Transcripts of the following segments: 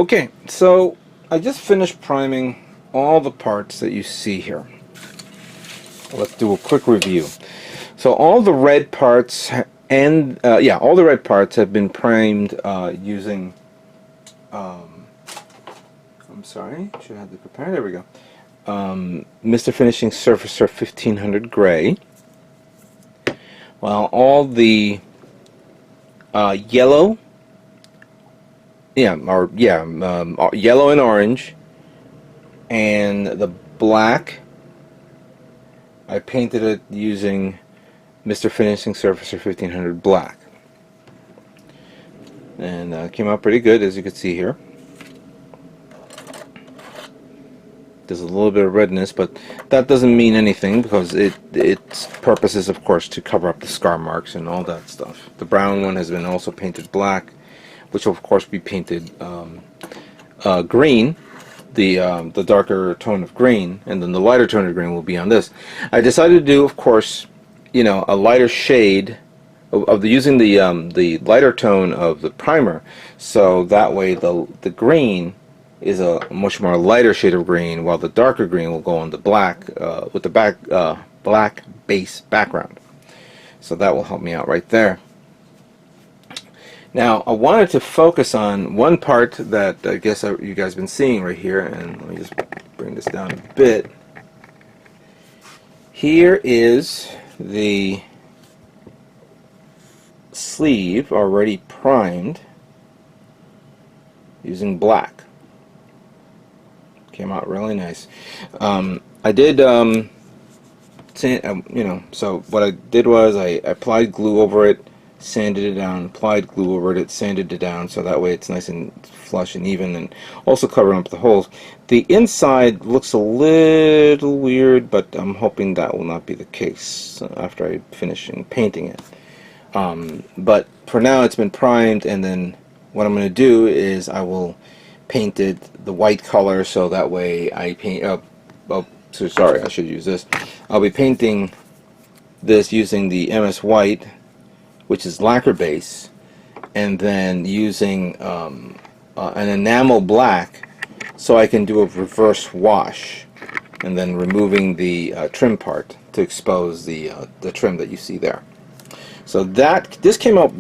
Okay, so I just finished priming all the parts that you see here. Let's do a quick review. So all the red parts and all the red parts have been primed using. I'm sorry, should have had to prepare. There we go. Mr. Finishing Surfacer 1500 Gray. While all the yellow, yellow and orange, and the black, I painted it using Mr. Finishing Surfacer 1500 Black. And came out pretty good, as you can see here. There's a little bit of redness, but that doesn't mean anything because its purpose is, of course, to cover up the scar marks and all that stuff. The brown one has been also painted black, which will, of course, be painted green. The darker tone of green, and then the lighter tone of green will be on this. I decided to do, of course, a lighter shade of using the lighter tone of the primer, so that way the green is a much more lighter shade of green, while the darker green will go on the black with the black base background. So that will help me out right there. Now, I wanted to focus on one part that I guess you guys have been seeing right here, and let me just bring this down a bit. Here is the sleeve already primed using black. Came out really nice. I did, so what I did was I applied glue over it, sanded it down, applied glue over it, sanded it down, so that way it's nice and flush and even, and also covering up the holes. The inside looks a little weird, but I'm hoping that will not be the case after I finish painting it. But for now it's been primed, and then what I'm going to do is I will paint it the white color, so that way I paint so sorry, I should use this. I'll be painting this using the MS White, which is lacquer base, and then using an enamel black, so I can do a reverse wash, and then removing the trim part to expose the trim that you see there. So this came out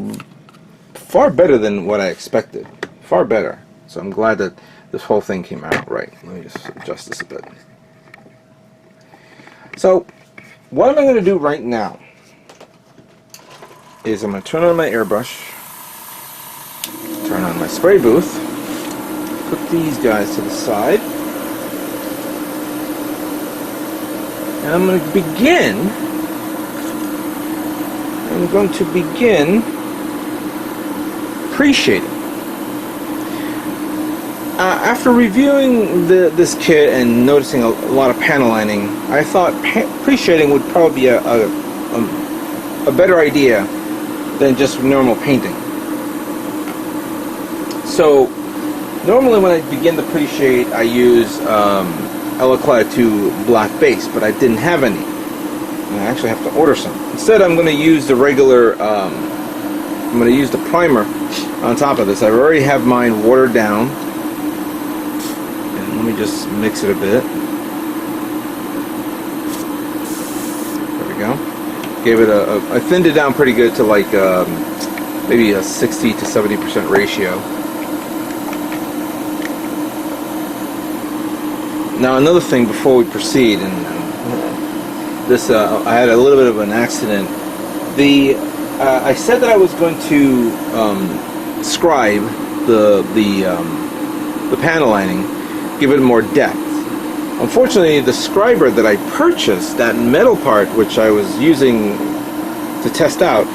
far better than what I expected. Far better. So I'm glad that this whole thing came out right. Let me just adjust this a bit. So what am I going to do right now is I'm going to turn on my airbrush, turn on my spray booth, put these guys to the side, and I'm going to begin pre-shading. After reviewing this kit and noticing a lot of panel lining, I thought pre-shading would probably be a better idea than just normal painting. So normally when I begin the pre-shade, I use Elaclad 2 black base, but I didn't have any. I actually have to order some. Instead, I'm going to use the regular. I'm going to use the primer on top of this. I already have mine watered down. And let me just mix it a bit. There we go. Gave it I thinned it down pretty good to like maybe a 60 to 70% ratio. Now another thing before we proceed, and this I had a little bit of an accident. I said that I was going to scribe the panel lining, give it more depth. Unfortunately, the scriber that I purchased, that metal part which I was using to test out,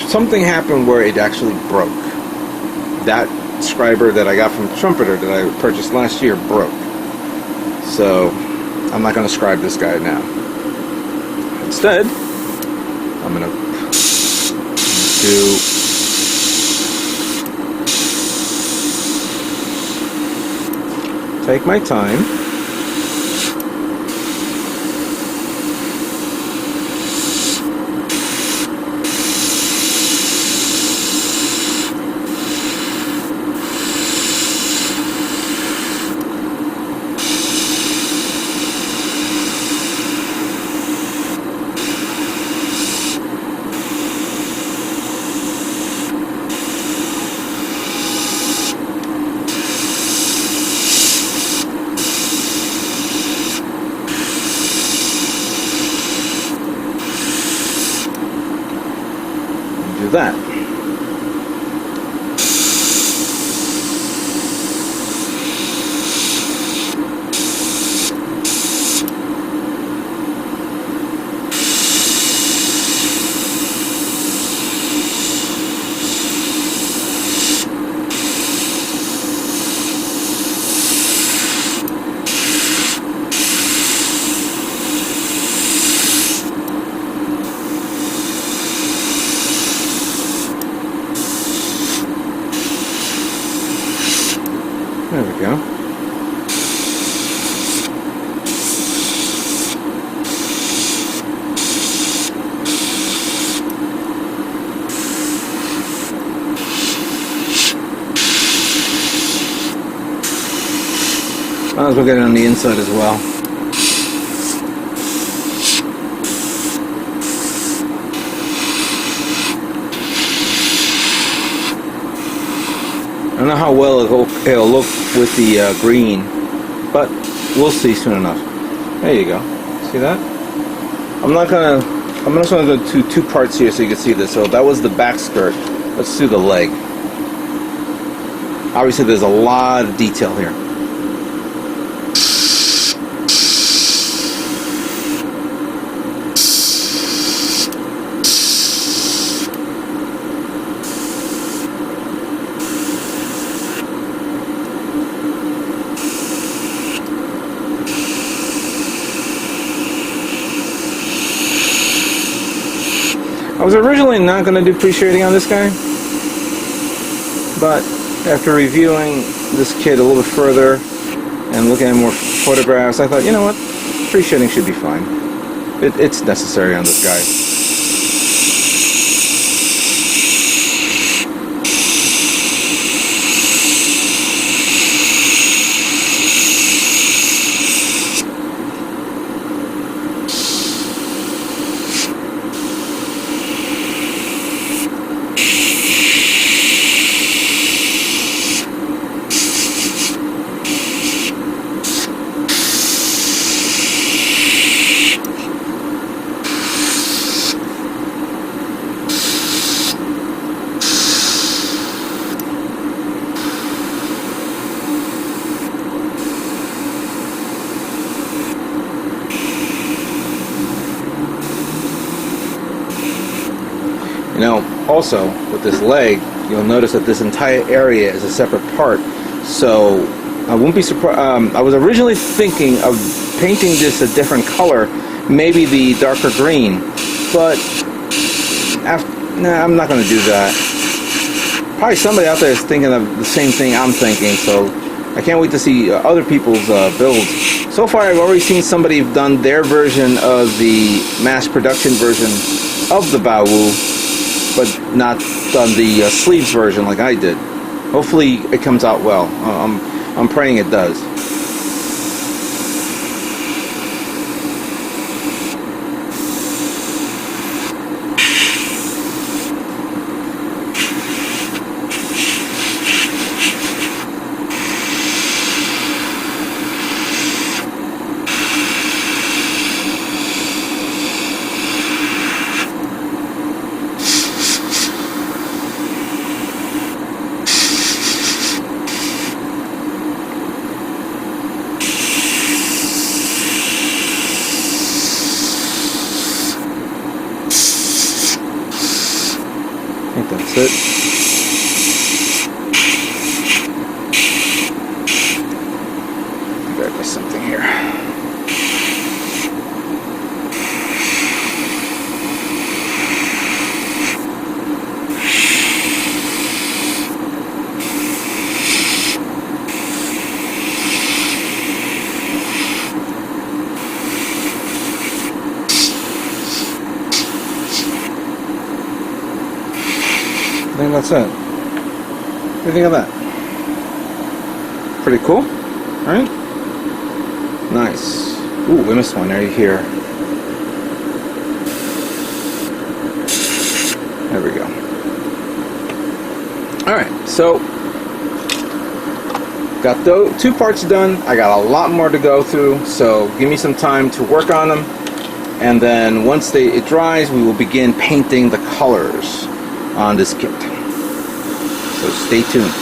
something happened where it actually broke. That scriber that I got from Trumpeter that I purchased last year broke. So I'm not going to scribe this guy now. Instead, I'm going to take my time. There we go. Might as well get it on the inside as well. I don't know how well it'll look with the green, but we'll see soon enough. There you go. See that? I'm just gonna do two parts here so you can see this. So that was the back skirt. Let's do the leg. Obviously, there's a lot of detail here. I was originally not going to do pre-shading on this guy, but after reviewing this kit a little bit further and looking at more photographs, I thought, you know what, pre-shading should be fine. It's necessary on this guy. Also, with this leg, you'll notice that this entire area is a separate part. So I won't be surprised. I was originally thinking of painting this a different color, maybe the darker green, but nah, I'm not going to do that. Probably somebody out there is thinking of the same thing I'm thinking, so I can't wait to see other people's builds. So far, I've already seen somebody have done their version of the mass production version of the Bawoo, but not done the sleeves version like I did. Hopefully it comes out well. I'm praying it does. I think that's it. Grab me something here. I think that's it. What do you think of that? Pretty cool, right? Nice. Ooh, we missed one right here. There we go. Alright, so got those two parts done. I got a lot more to go through, so give me some time to work on them. And then once it dries, we will begin painting the colors on this kit. So stay tuned.